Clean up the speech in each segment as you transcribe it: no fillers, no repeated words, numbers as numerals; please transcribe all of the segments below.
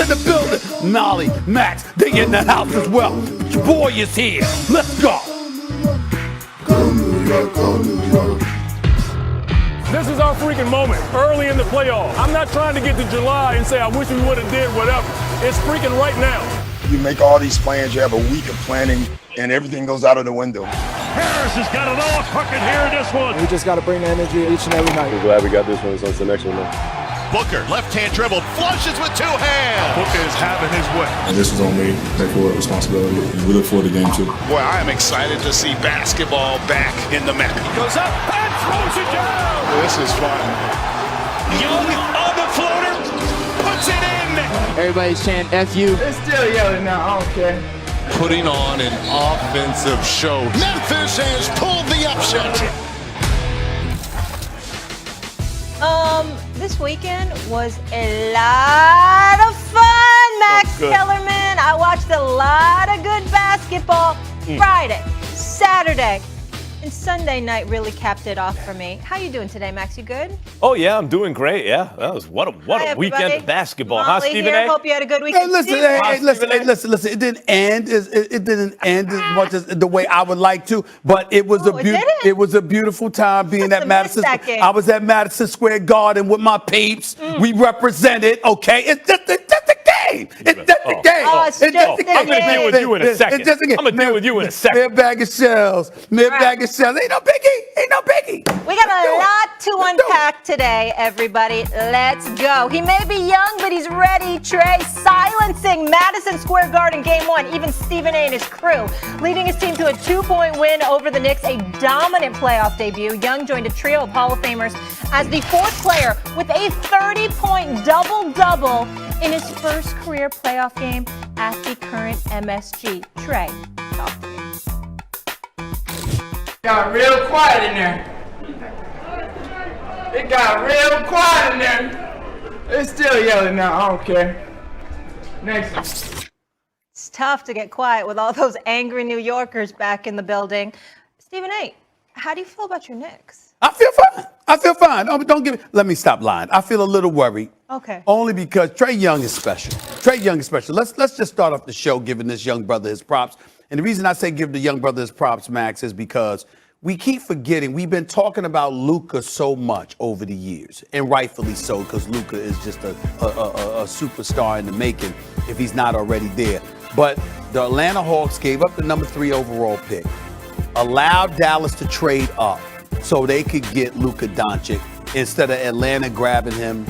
in the building. Nolly, Max, they in the house as well. Your boy is here. Let's go. Go New York, go New York. This is our freaking moment, early in the playoffs. I'm not trying to get to July and say I wish we would have did whatever. It's freaking right now. You make all these plans, you have a week of planning, and everything goes out of the window. Harris has got it all cooking here in this one. We just got to bring the energy each and every night. We're glad we got this one, so it's the next one now. Booker, left-hand dribble, flushes with two hands. Booker is having his way. And this was on me, take full responsibility. And we look forward to game 2. Boy, I am excited to see basketball back in the Mecca. He goes up and throws it down. This is fun. Young on the floater, puts it in. Everybody's chanting F you. They're still yelling now, I don't care. Putting on an offensive show. Memphis has pulled the upset. This weekend was a lot of fun, Max Kellerman. I watched a lot of good basketball Friday, Saturday, and Sunday night really capped it off for me. How you doing today, Max? You good? Oh, yeah, I'm doing great. Yeah, that was what a weekend of basketball. Molly Stephen here. A? Hope you had a good weekend. Listen. It didn't end. It didn't end as much as the way I would like to, but it was it was a beautiful time being at Madison. I was at Madison Square Garden with my peeps. We represented. Okay, it's just a game. It's just a game. I'm gonna deal with you in a second. I'm gonna deal with you in a second. Mere bag of shells. Ain't no biggie. We got a lot to unpack today, everybody. Let's go. He may be young, but he's ready. Trae silencing Madison Square Garden Game 1. Even Stephen A. and his crew leading his team to a 2-point win over the Knicks, a dominant playoff debut. Young joined a trio of Hall of Famers as the fourth player with a 30-point double-double in his first career playoff game at the current MSG. Trae, talk to me. Got real quiet in there. It got real quiet in there. They're still yelling now, I don't care. Next one. It's tough to get quiet with all those angry New Yorkers back in the building. Stephen A., how do you feel about your Knicks? I feel fine. Oh, let me stop lying. I feel a little worried. Okay. Only because Trae Young is special. Let's just start off the show giving this young brother his props. And the reason I say give the young brother his props, Max, is because we keep forgetting. We've been talking about Luka so much over the years, and rightfully so, because Luka is just a superstar in the making if he's not already there. But the Atlanta Hawks gave up the number 3 overall pick, allowed Dallas to trade up so they could get Luka Doncic instead of Atlanta grabbing him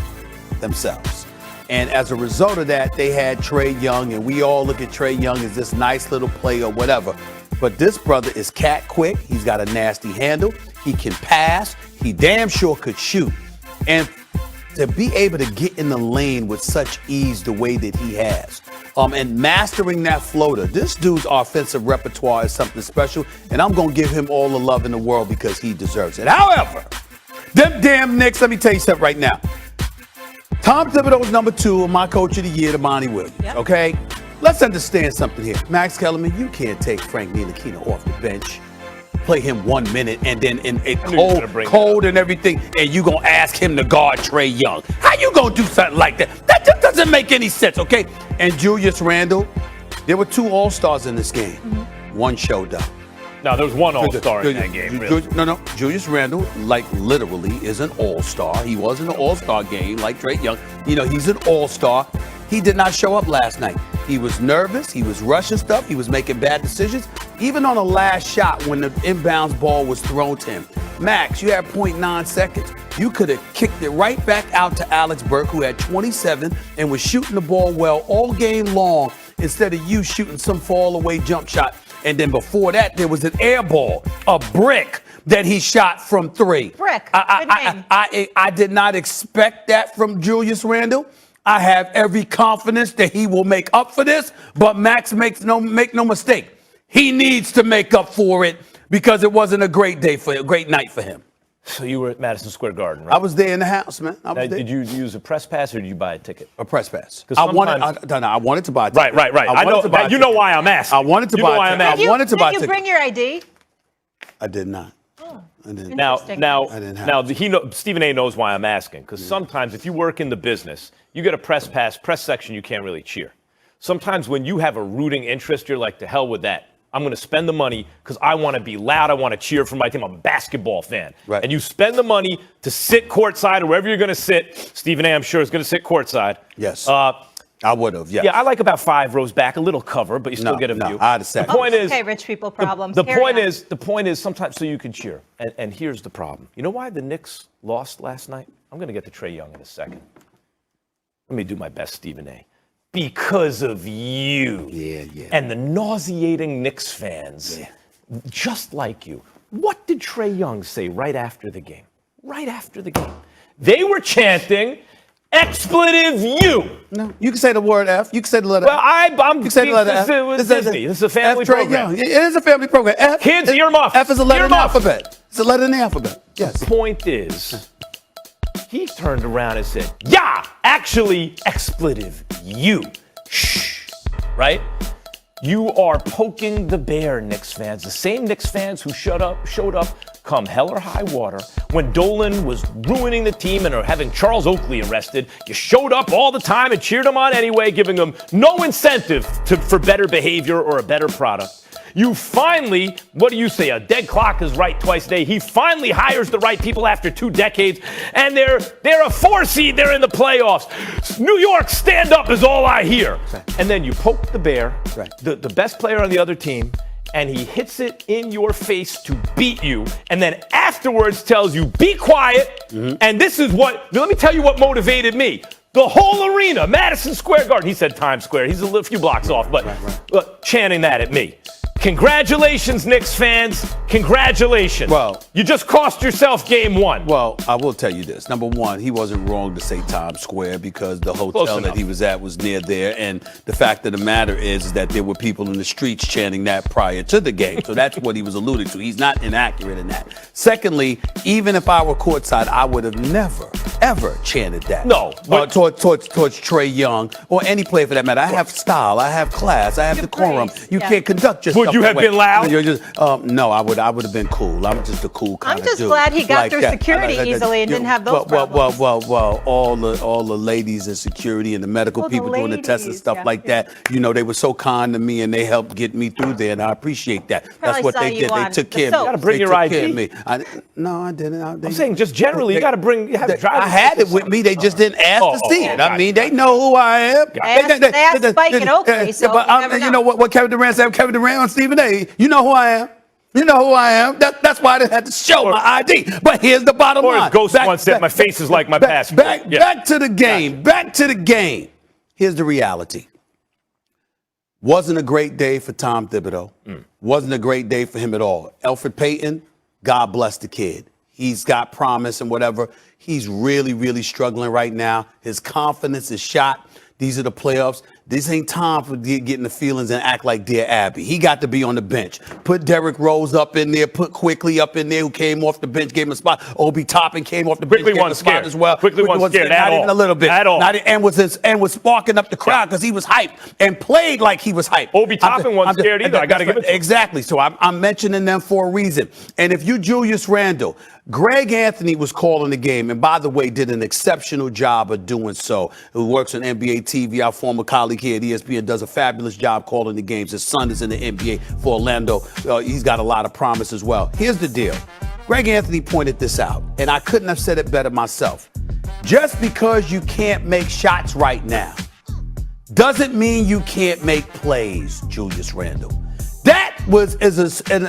themselves. And as a result of that, they had Trae Young, and we all look at Trae Young as this nice little player or whatever. But this brother is cat quick. He's got a nasty handle. He can pass. He damn sure could shoot. And to be able to get in the lane with such ease the way that he has, and mastering that floater, this dude's offensive repertoire is something special, and I'm going to give him all the love in the world because he deserves it. However, them damn Knicks, let me tell you something right now. Tom Thibodeau's number 2 and my coach of the year, Monty Williams, okay? Let's understand something here. Max Kellerman, you can't take Frank Ntilikina off the bench, play him 1 minute, and then in cold and everything, and you going to ask him to guard Trae Young. How you going to do something like that? That just doesn't make any sense, okay? And Julius Randle, there were 2 All-Stars in this game. One showed up. No, there was one All-Star in that game, really. No. Julius Randle, literally, is an All-Star. He was in an All-Star game, like Trae Young. He's an All-Star. He did not show up last night. He was nervous. He was rushing stuff. He was making bad decisions. Even on the last shot when the inbounds ball was thrown to him. Max, you had 0.9 seconds. You could have kicked it right back out to Alex Burke, who had 27 and was shooting the ball well all game long, instead of you shooting some fall-away jump shot. And then before that, there was an air ball, a brick that he shot from 3. Brick. I did not expect that from Julius Randle. I have every confidence that he will make up for this, but Max make no mistake. He needs to make up for it because it wasn't a great night for him. So you were at Madison Square Garden, right? I was there in the house, man. Did you use a press pass or did you buy a ticket? A press pass. I wanted to buy a ticket. Right. I know. You know why I'm asking. I wanted to buy a ticket. Did you bring your ID? I did not. Now, Stephen A. knows why I'm asking, because sometimes if you work in the business, you get a press section, you can't really cheer. Sometimes when you have a rooting interest, you're like, to hell with that. I'm going to spend the money because I want to be loud. I want to cheer for my team. I'm a basketball fan. Right. And you spend the money to sit courtside or wherever you're going to sit. Stephen A., I'm sure, is going to sit courtside. Yes. I would have, yeah. Yeah, I like about 5 rows back, a little cover, but you still get a view. I had a second. The point is, okay, rich people problems. The point is sometimes so you can cheer. And here's the problem. You know why the Knicks lost last night? I'm going to get to Trae Young in a second. Let me do my best, Stephen A. Because of you. Yeah. And the nauseating Knicks fans, just like you. What did Trae Young say right after the game? Right after the game. They were chanting, expletive you. No, you can say the word F. You can say the letter F. Well, I'm you can say the letter F. This is a family program. It is a family program. F. Kids, ear muff. F is a letter in the alphabet. It's a letter in the alphabet. Yes. The point is, he turned around and said, yeah, actually, expletive you. Shh. Right? You are poking the bear, Knicks fans. The same Knicks fans who showed up come hell or high water when Dolan was ruining the team and are having Charles Oakley arrested. You showed up all the time and cheered him on anyway, giving him no incentive for better behavior or a better product. You finally, what do you say? A dead clock is right twice a day. He finally hires the right people after 2 decades, and they're a 4 seed. They're in the playoffs. New York, stand up is all I hear. And then you poke the bear, the best player on the other team, and he hits it in your face to beat you, and then afterwards tells you, be quiet. And this is let me tell you what motivated me. The whole arena, Madison Square Garden. He said Times Square. He's a few blocks off, but chanting that at me. Congratulations, Knicks fans. Congratulations. Well, you just cost yourself game 1. Well, I will tell you this. Number one, he wasn't wrong to say Times Square because the hotel that he was at was near there. And the fact of the matter is that there were people in the streets chanting that prior to the game. So that's what he was alluding to. He's not inaccurate in that. Secondly, even if I were courtside, I would have never, ever chanted that. No. Towards Trae Young or any player for that matter. I have style. I have class. I have decorum. You can't conduct yourself. Would you have been loud? You're just, no, I would have been cool. I'm just a cool kind of dude. I'm just glad he got through security easily and didn't have those problems. Well, all the ladies in security and the medical people doing the tests and stuff like that, they were so kind to me and they helped get me through there, and I appreciate that. That's what they did. They took care of me. You got to bring your ID. No, I didn't. I'm saying just generally, you got to bring. I had it with me. They just didn't ask to see it. I mean, they know who I am. They asked Spike and Oakley, so you know what Kevin Durant said? Kevin Durant on Stephen A. You know who I am. You know who I am. That's why I didn't have to show my ID. But here's the bottom line. Or as Ghost once said, my face is like my passport. Back to the game. Back to the game. Here's the reality. Wasn't a great day for Tom Thibodeau. Wasn't a great day for him at all. Elfrid Payton, God bless the kid. He's got promise and whatever. He's really, really struggling right now. His confidence is shot. These are the playoffs. This ain't time for getting the feelings and act like Dear Abby. He got to be on the bench. Put Derrick Rose up in there. Put Quickly up in there, who came off the bench, gave him a spot. Obi Toppin came off the bench, gave him a spot as well. Quickly wasn't scared at all. Not even a little bit. At all. And was sparking up the crowd because he was hyped and played like he was hyped. Obi Toppin wasn't scared either. I got to give it to him. Exactly. So I'm mentioning them for a reason. And if you Julius Randle, Greg Anthony was calling the game, and by the way, did an exceptional job of doing so. Who works on NBA TV, our former colleague here at ESPN, does a fabulous job calling the games. His son is in the NBA for Orlando. He's got a lot of promise as well. Here's the deal. Greg Anthony pointed this out, and I couldn't have said it better myself. Just because you can't make shots right now doesn't mean you can't make plays, Julius Randle. That was just an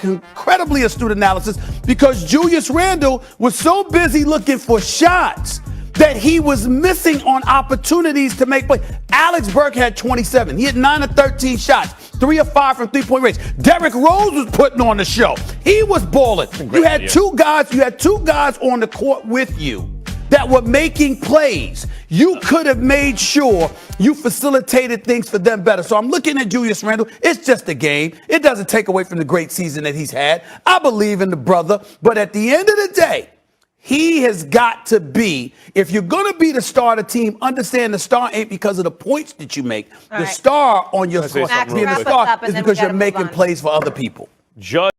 incredibly astute analysis because Julius Randle was so busy looking for shots that he was missing on opportunities to make plays. Alex Burke had 27. He had 9 of 13 shots, 3 of 5 from three-point range. Derrick Rose was putting on the show. He was balling. You had two guys on the court with you that were making plays. You could have made sure you facilitated things for them better. So I'm looking at Julius Randle. It's just a game. It doesn't take away from the great season that he's had. I believe in the brother. But at the end of the day, he has got to be, if you're going to be the star of the team, understand the star ain't because of the points that you make. The star on your star, being the star is because you're making plays for other people.